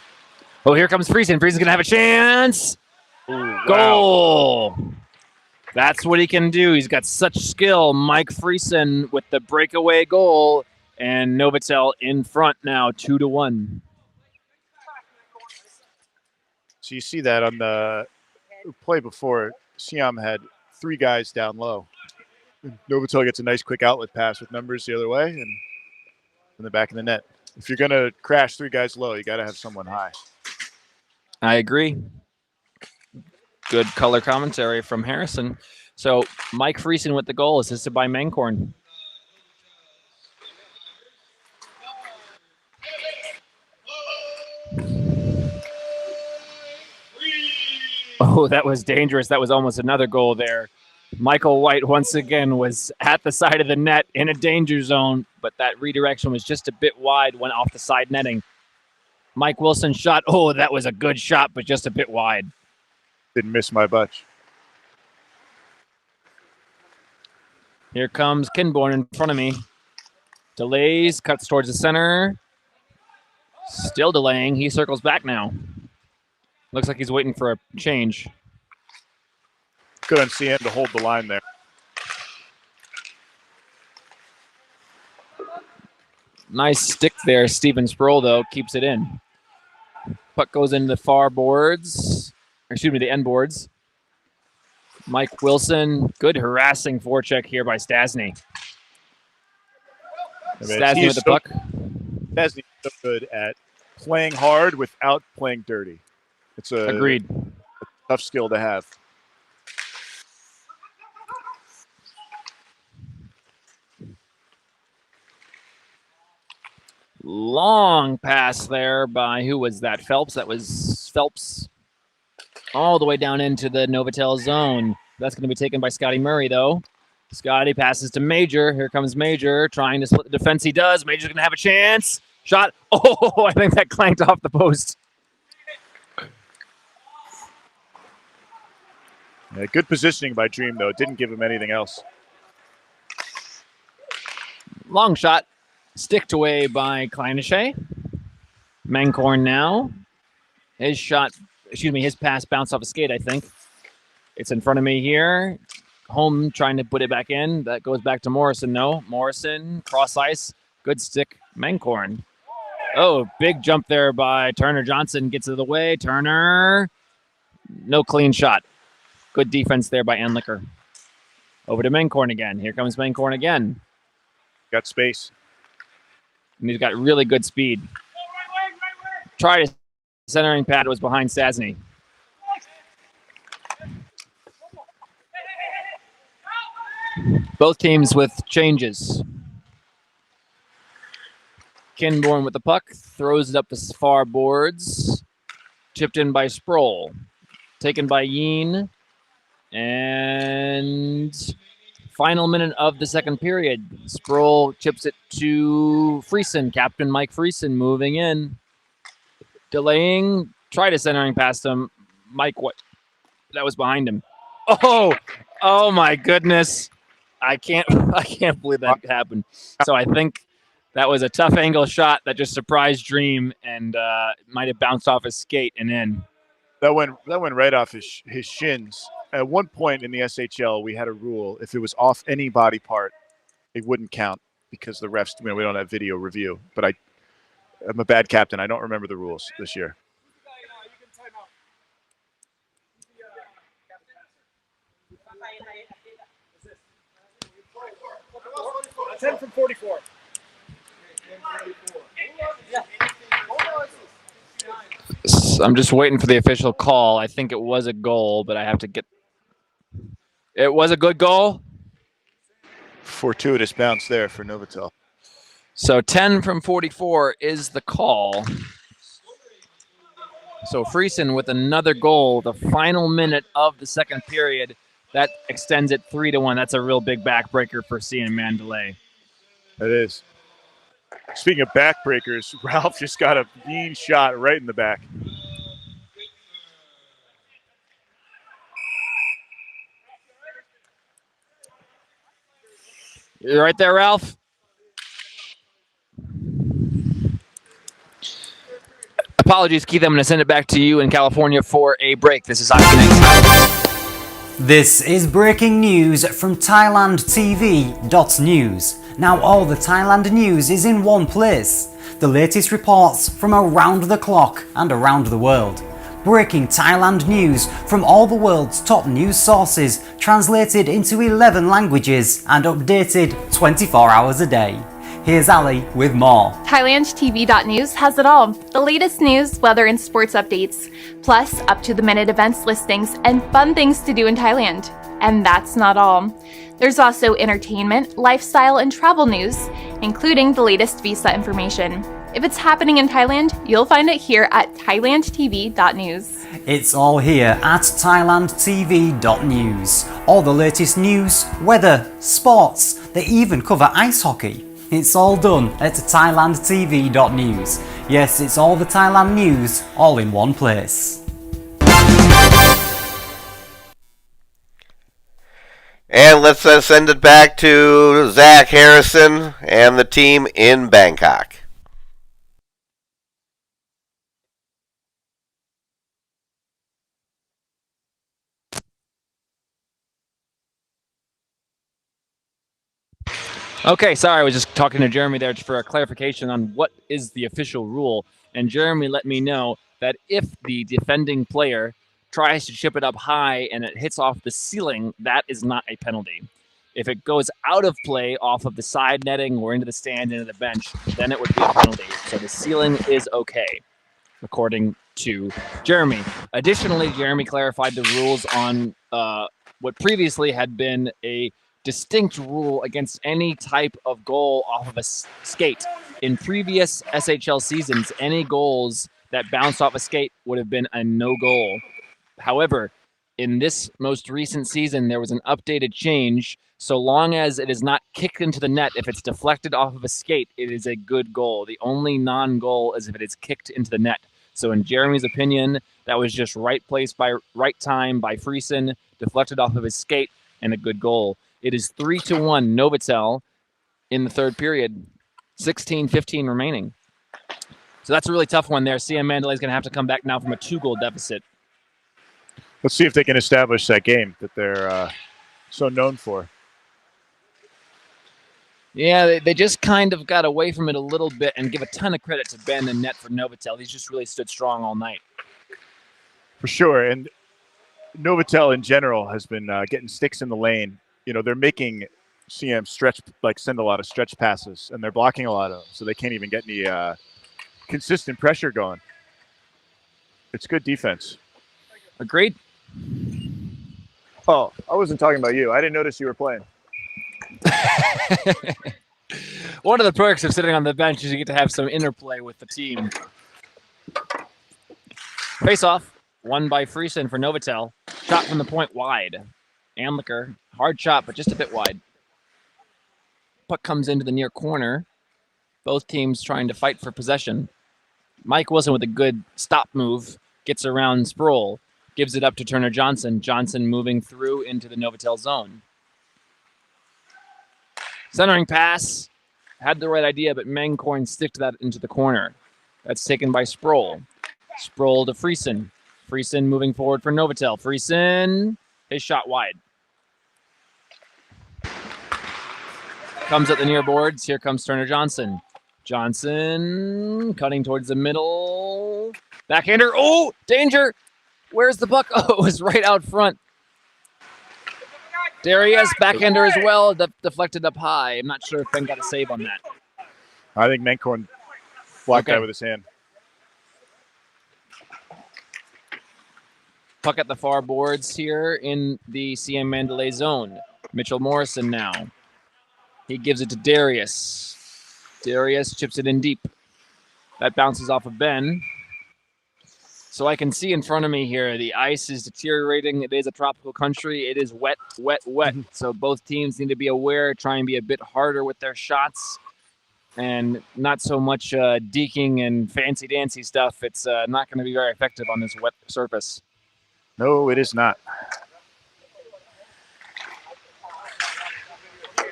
S5: Oh, here comes Friesen. Friesen's going to have a chance.
S6: Ooh,
S5: Goal.
S6: Wow.
S5: That's what he can do. He's got such skill. Mike Friesen with the breakaway goal. And Novotel in front now, 2-1.
S6: So you see that on the play before. Siam had three guys down low. Novotel gets a nice quick outlet pass with numbers the other way and in the back of the net. If you're going to crash three guys low, you got to have someone high.
S5: I agree. Good color commentary from Harrison. So Mike Friesen with the goal, assisted by Menkorn. Oh, that was dangerous. That was almost another goal there. Michael White once again was at the side of the net in a danger zone, but that redirection was just a bit wide, went off the side netting. Mike Wilson shot. Oh, that was a good shot, but just a bit wide.
S6: Didn't miss my bunch.
S5: Here comes Kinborn in front of me. Delays, cuts towards the center. Still delaying. He circles back now. Looks like he's waiting for a change.
S6: Good on CM to hold the line there.
S5: Nice stick there. Steven Sproul, though, keeps it in. Puck goes into the far boards. Excuse me, the end boards. Mike Wilson. Good harassing forecheck here by Stasny. Stasny with the puck.
S6: Stasny's so good at playing hard without playing dirty. It's
S5: Agreed.
S6: A tough skill to have.
S5: Long pass there by, who was that? Phelps? That was Phelps. All the way down into the Novotel zone. That's going to be taken by Scotty Murray, though. Scotty passes to Major. Here comes Major trying to split the defense. He does. Major's going to have a chance. Shot. Oh, I think that clanked off the post.
S6: Yeah, good positioning by Dream, though. It didn't give him anything else.
S5: Long shot. Sticked away by Kleinische. Menkorn now. His shot, his pass bounced off a skate, I think. It's in front of me here. Home trying to put it back in. That goes back to Morrison, no. Morrison, cross ice. Good stick. Menkorn. Oh, big jump there by Turner Johnson. Gets it of the way. Turner. No clean shot. Good defense there by Anlicker. Over to Menkorn again. Here comes Menkorn again.
S6: Got space.
S5: and he's got really good speed. Try to centering pad was behind Sasny. Both teams with changes. Kinborn with the puck, throws it up the far boards. Chipped in by Sproul. Taken by Yeen. And final minute of the second period. Sproul chips it to Friesen. Captain Mike Friesen moving in. Delaying. Try to centering past him. Mike, what? That was behind him. Oh my goodness. I can't believe that happened. So I think that was a tough angle shot that just surprised Dream and might have bounced off his skate and in.
S6: That went right off his shins. At one point in the SHL, we had a rule: if it was off any body part, it wouldn't count because the refs. We don't have video review. But I'm a bad captain. I don't remember the rules this year.
S7: 10 from 44.
S5: I'm just waiting for the official call. I think it was a goal, but I have to get. It was a good goal.
S6: Fortuitous bounce there for Novotel.
S5: So 10 from 44 is the call. So Friesen with another goal, the final minute of the second period. That extends it 3-1. That's a real big backbreaker for Siam Mandalay.
S6: It is. Speaking of backbreakers, Ralph just got a mean shot right in the back.
S5: You right there, Ralph? Apologies, Keith. I'm going to send it back to you in California for a break. This is Hockey Night.
S1: This is breaking news from ThailandTV.news. Now all the Thailand news is in one place. The latest reports from around the clock and around the world. Breaking Thailand news from all the world's top news sources, translated into 11 languages and updated 24 hours a day. Here's Ali with more.
S2: ThailandTV.news has it all. The latest news, weather and sports updates, plus up-to-the-minute events listings and fun things to do in Thailand. And that's not all. There's also entertainment, lifestyle, and travel news, including the latest visa information. If it's happening in Thailand, you'll find it here at ThailandTV.news.
S1: It's all here at ThailandTV.news. All the latest news, weather, sports, they even cover ice hockey. It's all done at ThailandTV.news. Yes, it's all the Thailand news, all in one place.
S4: And let's send it back to Zach Harrison and the team in Bangkok.
S5: Okay, sorry, I was just talking to Jeremy there for a clarification on what is the official rule. And Jeremy let me know that if the defending player tries to chip it up high and it hits off the ceiling, that is not a penalty. If it goes out of play off of the side netting or into the stand, into the bench, then it would be a penalty. So the ceiling is okay, according to Jeremy. Additionally, Jeremy clarified the rules on what previously had been a distinct rule against any type of goal off of a skate. In previous SHL seasons, any goals that bounced off a skate would have been a no goal. However, in this most recent season, there was an updated change. So long as it is not kicked into the net, if it's deflected off of a skate, it is a good goal. The only non-goal is if it is kicked into the net. So in Jeremy's opinion, that was just right place by right time by Friesen, deflected off of his skate, and a good goal. It is 3-1 Novotel in the third period, 16-15 remaining. So that's a really tough one there. Siam Mandalay is going to have to come back now from a 2-goal deficit.
S6: Let's see if they can establish that game that they're so known for.
S5: Yeah, they just kind of got away from it a little bit, and give a ton of credit to Ben and Net for Novotel. He's just really stood strong all night.
S6: For sure. And Novotel in general has been getting sticks in the lane. You know, they're making CM send a lot of stretch passes, and they're blocking a lot of them, so they can't even get any consistent pressure going. It's good defense.
S5: Agreed.
S6: Oh, I wasn't talking about you. I didn't notice you were playing.
S5: One of the perks of sitting on the bench is you get to have some interplay with the team. Face off, won by Friesen for Novotel. Shot from the point wide. Amlicker, hard shot, but just a bit wide. Puck comes into the near corner. Both teams trying to fight for possession. Mike Wilson with a good stop move. Gets around Sproul. Gives it up to Turner Johnson. Johnson moving through into the Novotel zone. Centering pass. Had the right idea, but Mangkorn sticked that into the corner. That's taken by Sproul. Sproul to Friesen. Friesen moving forward for Novotel. Friesen, his shot wide. Comes at the near boards. Here comes Turner Johnson. Johnson cutting towards the middle. Backhander. Oh, danger. Where's the puck? Oh, it was right out front. Darius, backhander as well, deflected up high. I'm not sure if Ben got a save on that.
S6: I think Mangkorn blocked that with his hand.
S5: Puck at the far boards here in the Siam Mandalay zone. Mitchell Morrison now. He gives it to Darius. Darius chips it in deep. That bounces off of Ben. So I can see in front of me here, the ice is deteriorating. It is a tropical country. It is wet, wet, wet. So both teams need to be aware, try and be a bit harder with their shots and not so much deking and fancy-dancy stuff. It's not going to be very effective on this wet surface.
S6: No, it is not.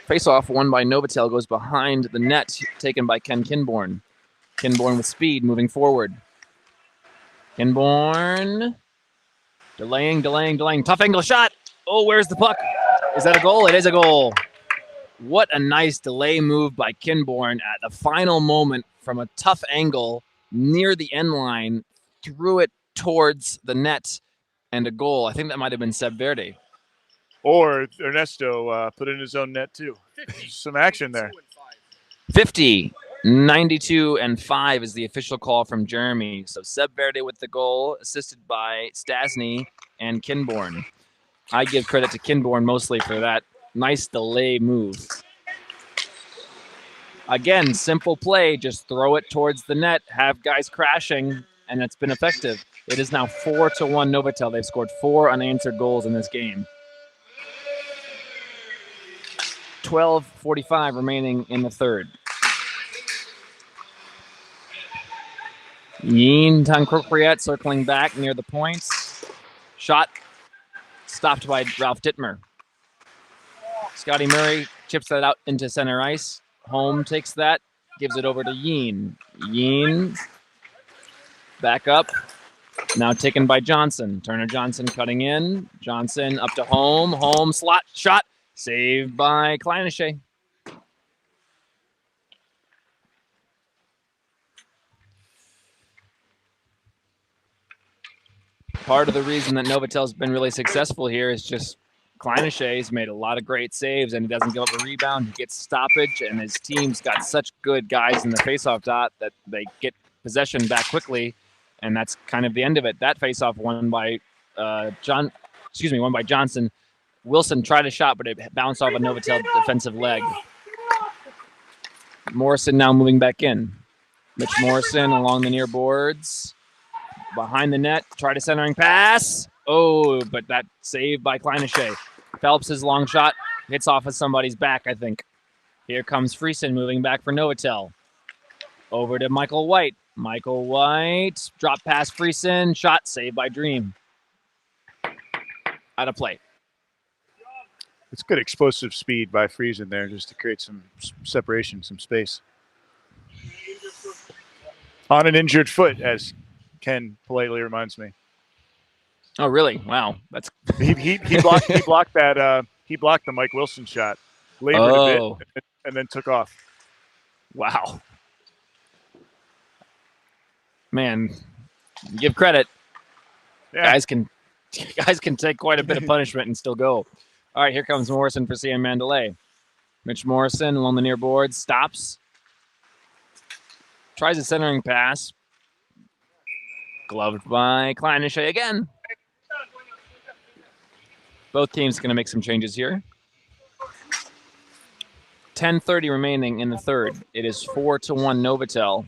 S5: Face-off won by Novotel goes behind the net, taken by Ken Kinborn. Kinborn with speed, moving forward. Kinborn. Delaying. Tough angle shot. Oh, where's the puck? Is that a goal? It is a goal. What a nice delay move by Kinborn at the final moment from a tough angle near the end line. Threw it towards the net and a goal. I think that might have been Seb Verde.
S6: Or Ernesto put in his own net too. Some action there.
S5: 50, 92, and 5 is the official call from Jeremy. So Seb Verde with the goal, assisted by Stasny and Kinborn. I give credit to Kinborn mostly for that nice delay move. Again, simple play. Just throw it towards the net, have guys crashing, and it's been effective. It is now 4-1 Novotel. They've scored 4 unanswered goals in this game. 12:45 remaining in the third. Yeen Tankropriet circling back near the points. Shot stopped by Ralph Dittmer. Scotty Murray chips that out into center ice. Holm takes that, gives it over to Yeen. Yeen back up. Now taken by Johnson. Turner Johnson cutting in. Johnson up to Holm. Holm slot shot. Saved by Kleinische. Part of the reason that Novatel's been really successful here is just Kleinische made a lot of great saves and he doesn't give up a rebound. He gets stoppage, and his team's got such good guys in the faceoff dot that they get possession back quickly, and that's kind of the end of it. That faceoff won by Johnson. Wilson tried a shot, but it bounced off a Novotel defensive leg. Morrison now moving back in. Mitch Morrison along the near boards. Behind the net, tried a centering pass. Oh, but that saved by Kleinische. Phelps' long shot hits off of somebody's back, I think. Here comes Friesen moving back for Novotel. Over to Michael White. Michael White, drop pass Friesen, shot saved by Dream. Out of play.
S6: It's good explosive speed by Friesen there just to create some separation, some space. On an injured foot, as Ken politely reminds me.
S5: Oh, really? Wow. That's
S6: he blocked that he blocked the Mike Wilson shot, labored a bit, and then took off.
S5: Wow. Man, give credit.
S6: Yeah.
S5: Guys can take quite a bit of punishment and still go. All right, here comes Morrison for Siam Mandalay. Mitch Morrison along the near board, stops. Tries a centering pass. Gloved by Kleinische again. Both teams going to make some changes here. 10:30 remaining in the third. It is 4-1 Novotel.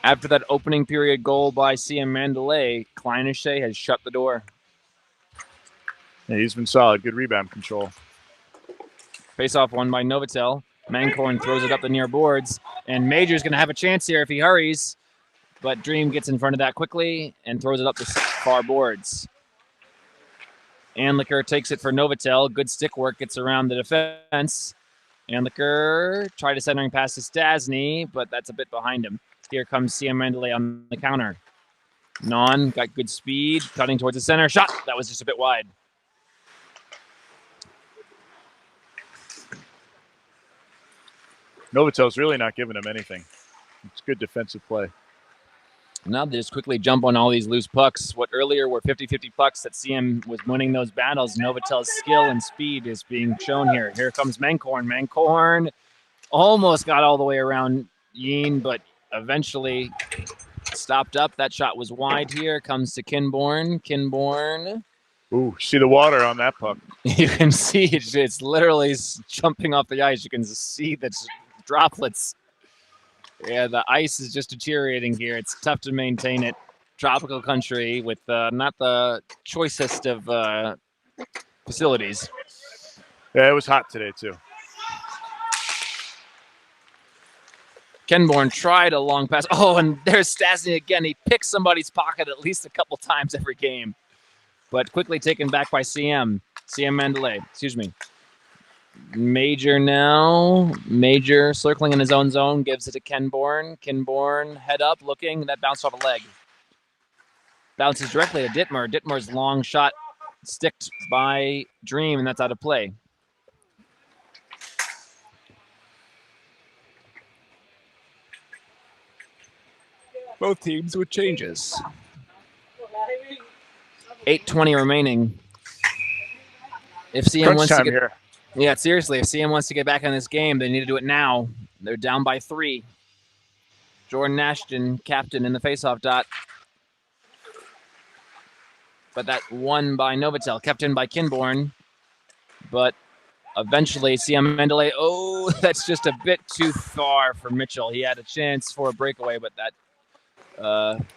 S5: After that opening period goal by Siam Mandalay, Kleinische has shut the door.
S6: Yeah, he's been solid. Good rebound control.
S5: Face-off won by Novotel. Mancorn throws it up the near boards, and Major's going to have a chance here if he hurries. But Dream gets in front of that quickly and throws it up the far boards. Anliker takes it for Novotel. Good stick work, gets around the defense. Anliker tried a centering pass to Stasny, but that's a bit behind him. Here comes Siam Mandalay on the counter. Non got good speed, cutting towards the center. Shot, that was just a bit wide.
S6: Novatel's really not giving him anything. It's good defensive play.
S5: Now they just quickly jump on all these loose pucks. What earlier were 50-50 pucks that CM was winning those battles. Novatel's skill and speed is being shown here. Here comes Mancorn. Mancorn almost got all the way around Yeen, but eventually stopped up. That shot was wide here. Comes to Kinborn. Kinborn.
S6: Ooh, see the water on that puck.
S5: You can see it's literally jumping off the ice. You can see the droplets. Yeah, the ice is just deteriorating here. It's tough to maintain it. Tropical country with not the choicest of facilities.
S6: Yeah, it was hot today, too.
S5: Kenborn tried a long pass. Oh, and there's Stasny again. He picks somebody's pocket at least a couple times every game. But quickly taken back by Siam Mandalay. Excuse me. Major now. Major circling in his own zone. Gives it to Kenborn. Kenborn head up looking. That bounced off a leg. Bounces directly to Dittmer. Dittmer's long shot sticked by Dream, and that's out of play. Both teams with changes. 8:20 remaining. If CM wants to get
S6: here.
S5: Yeah, seriously, if CM wants to get back in this game, they need to do it now. They're down by 3. Jordan Ashton, captain in the faceoff dot. But that won by Novotel, kept in by Kinborn. But eventually, Siam Mandalay, oh, that's just a bit too far for Mitchell. He had a chance for a breakaway, but that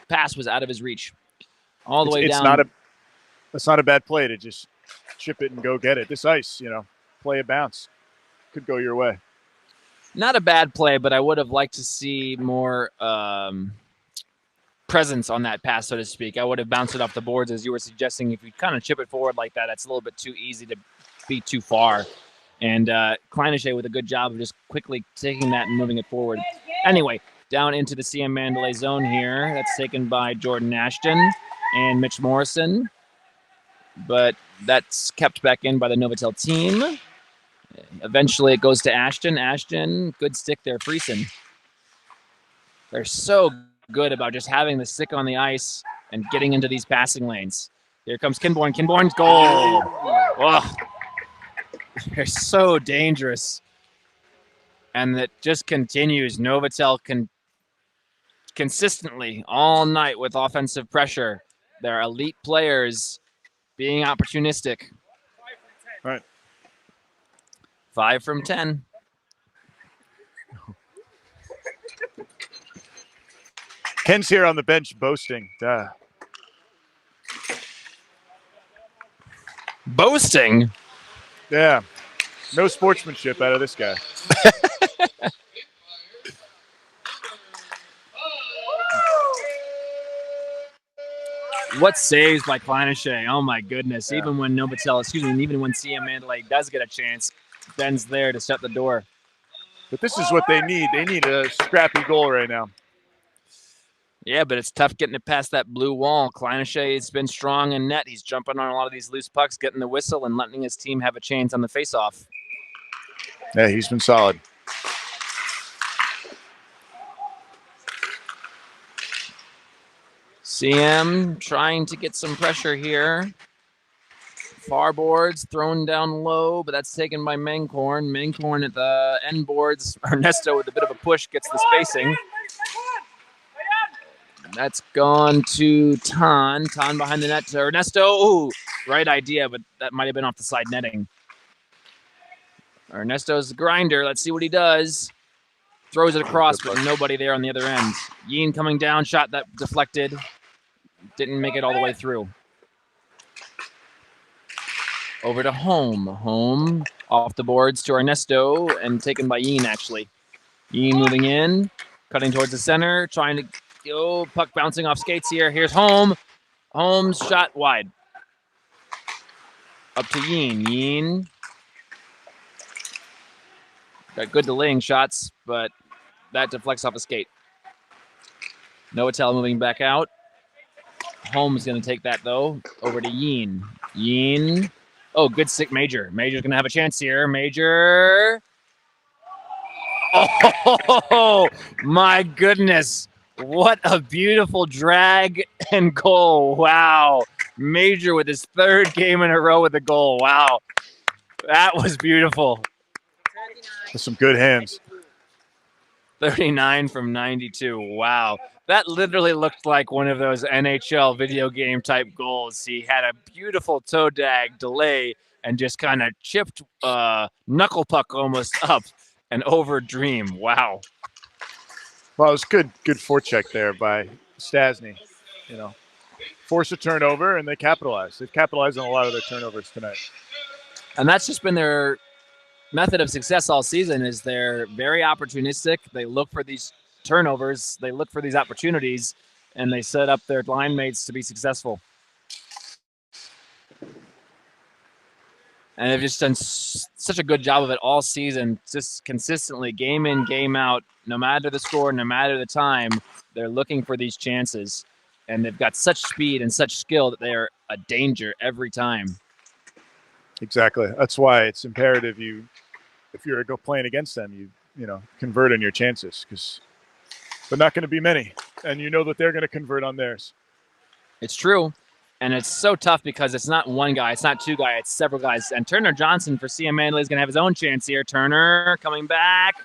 S5: pass was out of his reach. All the way down.
S6: It's not a bad play to just chip it and go get it. This ice, play a bounce. Could go your way.
S5: Not a bad play, but I would have liked to see more presence on that pass, so to speak. I would have bounced it off the boards, as you were suggesting. If you kind of chip it forward like that, it's a little bit too easy to be too far. And Kleinische with a good job of just quickly taking that and moving it forward. Anyway, down into the CM Mandalay zone here. That's taken by Jordan Ashton and Mitch Morrison. But that's kept back in by the Novotel team. Eventually it goes to Ashton. Ashton, good stick there, Friesen. They're so good about just having the stick on the ice and getting into these passing lanes. Here comes Kinborn. Kinborn's goal. Oh, they're so dangerous. And it just continues. Novotel consistently all night with offensive pressure. They're elite players being opportunistic.
S6: Right.
S5: 5 from 10.
S6: Ken's here on the bench boasting.
S5: Boasting?
S6: Yeah. No sportsmanship out of this guy.
S5: What saves by Kleinische? Oh my goodness. Yeah. Even when even when CM Mandalay does get a chance, Ben's there to shut the door.
S6: But this is what they need. They need a scrappy goal right now.
S5: Yeah, but it's tough getting it past that blue wall. Kleinische has been strong in net. He's jumping on a lot of these loose pucks, getting the whistle, and letting his team have a chance on the faceoff.
S6: Yeah, he's been solid.
S5: CM trying to get some pressure here. Far boards thrown down low, but that's taken by Menghorn. Menghorn at the end boards. Ernesto with a bit of a push gets the spacing. That's gone to Tan. Tan behind the net to Ernesto. Ooh, right idea, but that might have been off the side netting. Ernesto's the grinder. Let's see what he does. Throws it across, but nobody there on the other end. Yeen coming down, shot that deflected. Didn't make it all the way through. Over to Home. Home off the boards to Ernesto and taken by Yeen, actually. Yeen moving in, cutting towards the center, trying to go. Puck bouncing off skates here. Here's Home. Home's shot wide. Up to Yeen. Yeen got good delaying shots, but that deflects off a skate. Novotel moving back out. Home's going to take that, though. Over to Yeen. Yeen. Oh, good stick, Major. Major's going to have a chance here. Major. Oh, my goodness. What a beautiful drag and goal. Wow. Major with his third game in a row with a goal. Wow. That was beautiful.
S6: With some good hands.
S5: 39 from 92. Wow. That literally looked like one of those NHL video game type goals. He had a beautiful toe drag delay and just kind of chipped knuckle puck almost up and over Dream. Wow.
S6: Well, it was good forecheck there by Stasny. You know, force a turnover and they capitalized. They've capitalized on a lot of their turnovers tonight.
S5: And that's just been their method of success all season. Is they're very opportunistic. They look for these turnovers. They look for these opportunities, and they set up their line mates to be successful. And they've just done such a good job of it all season, just consistently, game in, game out, no matter the score, no matter the time, they're looking for these chances. And they've got such speed and such skill that they are a danger every time.
S6: Exactly. That's why it's imperative if you're playing against them, you know, convert on your chances, because they're not going to be many, and you know that they're going to convert on theirs.
S5: It's true. And it's so tough because it's not one guy, it's not two guys, it's several guys. And Turner Johnson for Siam Mandalay is going to have his own chance here. Turner coming back.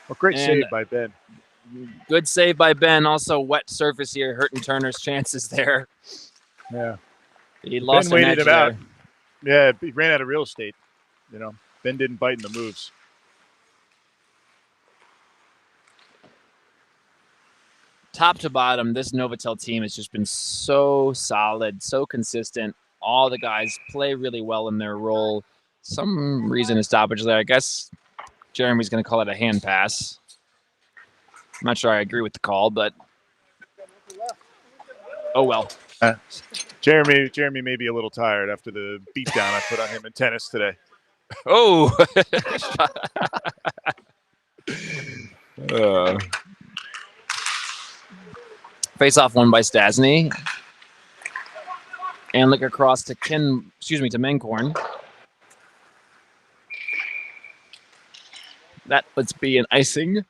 S6: Well, great save by Ben.
S5: Good save by Ben. Also wet surface here, hurting Turner's chances there.
S6: Yeah.
S5: He lost
S6: Ben
S5: an
S6: waited
S5: edge
S6: him out.
S5: there.
S6: Yeah, he ran out of real estate. You know, Ben didn't bite in the moves.
S5: Top to bottom, this Novotel team has just been so solid, so consistent. All the guys play really well in their role. Some reason a stoppage there. I guess Jeremy's going to call it a hand pass. I'm not sure I agree with the call, but oh well.
S6: Jeremy may be a little tired after the beatdown I put on him in tennis today.
S5: Oh. Face off won by Stasny. And look across to to Menghorn. That would be an icing.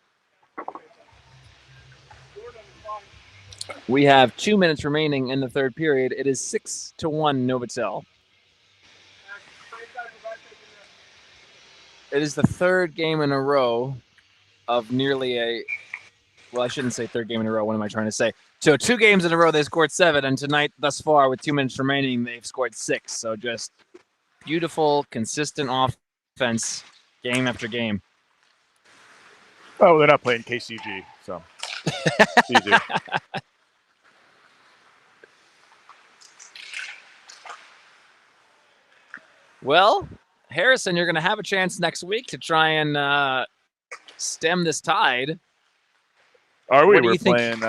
S5: We have 2 minutes remaining in the third period. It is 6-1 Novotel. It is the third game in a row of nearly a... Well, I shouldn't say third game in a row. What am I trying to say? So 2 games in a row, they scored 7. And tonight, thus far, with 2 minutes remaining, they've scored 6. So just beautiful, consistent offense game after game.
S6: Oh, they're not playing KCG, so it's easier.
S5: Well, Harrison, you're going to have a chance next week to try and stem this tide.
S6: Are we?
S5: What do you think?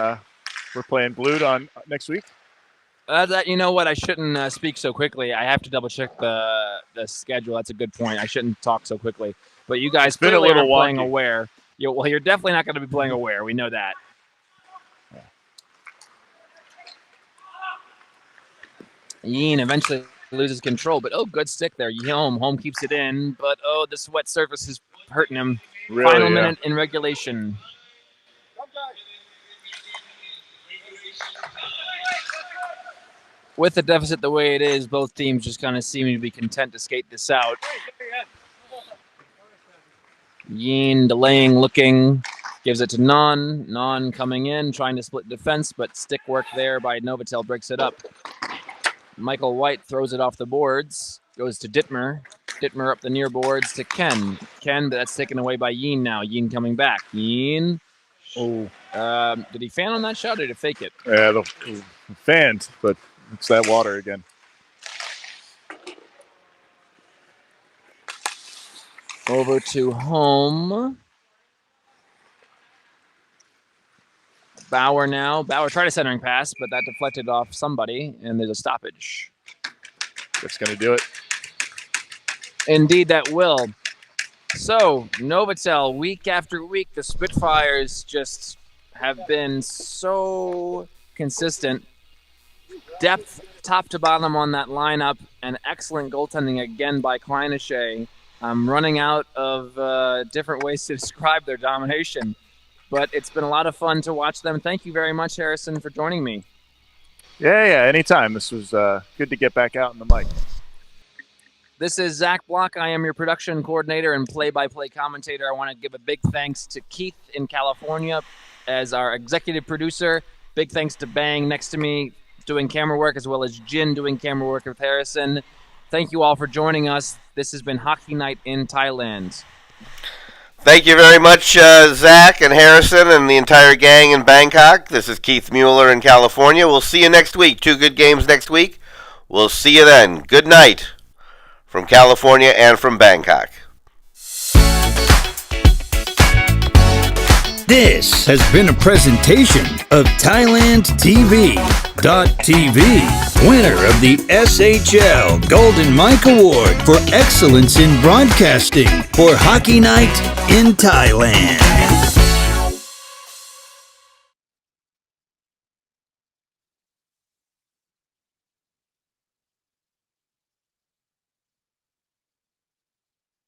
S6: We're playing Blue on next week.
S5: You know what? I shouldn't speak so quickly. I have to double check the schedule. That's a good point. I shouldn't talk so quickly. But you guys clearly are playing aware. You're definitely not going to be playing aware. We know that. Yeen eventually loses control, but good stick there. Home keeps it in, but this wet surface is hurting him.
S6: Really,
S5: Final minute in regulation. with the deficit the way it is, both teams just kind of seem to be content to skate this out. Yin delaying, looking, gives it to Non. Non coming in, trying to split defense, but stick work there by Novotel breaks it up. Michael White throws it off the boards, goes to Dittmer. Dittmer up the near boards to Ken. Ken, but that's taken away by Yin now. Yin coming back. Yin. Oh, did he fan on that shot or did he fake it?
S6: Yeah, the fanned, but it's that water again.
S5: Over to home. Bauer now. Bauer tried a centering pass, but that deflected off somebody, and there's a stoppage.
S6: That's going to do it.
S5: Indeed, that will. So, Novotel, week after week, the Spitfires just have been so consistent. Depth, top to bottom on that lineup, and excellent goaltending again by Kleinische. I'm running out of different ways to describe their domination, but it's been a lot of fun to watch them. Thank you very much, Harrison, for joining me.
S6: Yeah, anytime. This was good to get back out in the mic.
S5: This is Zach Block. I am your production coordinator and play-by-play commentator. I want to give a big thanks to Keith in California as our executive producer. Big thanks to Bang next to me doing camera work, as well as Jin doing camera work with Harrison. Thank you all for joining us. This has been Hockey Night in Thailand.
S4: Thank you very much, Zach and Harrison and the entire gang in Bangkok. This is Keith Mueller in California. We'll see you next week. 2 good games next week. We'll see you then. Good night from California and from Bangkok.
S3: This has been a presentation of Thailand TV.tv, winner of the SHL Golden Mike Award for Excellence in Broadcasting for Hockey Night in Thailand.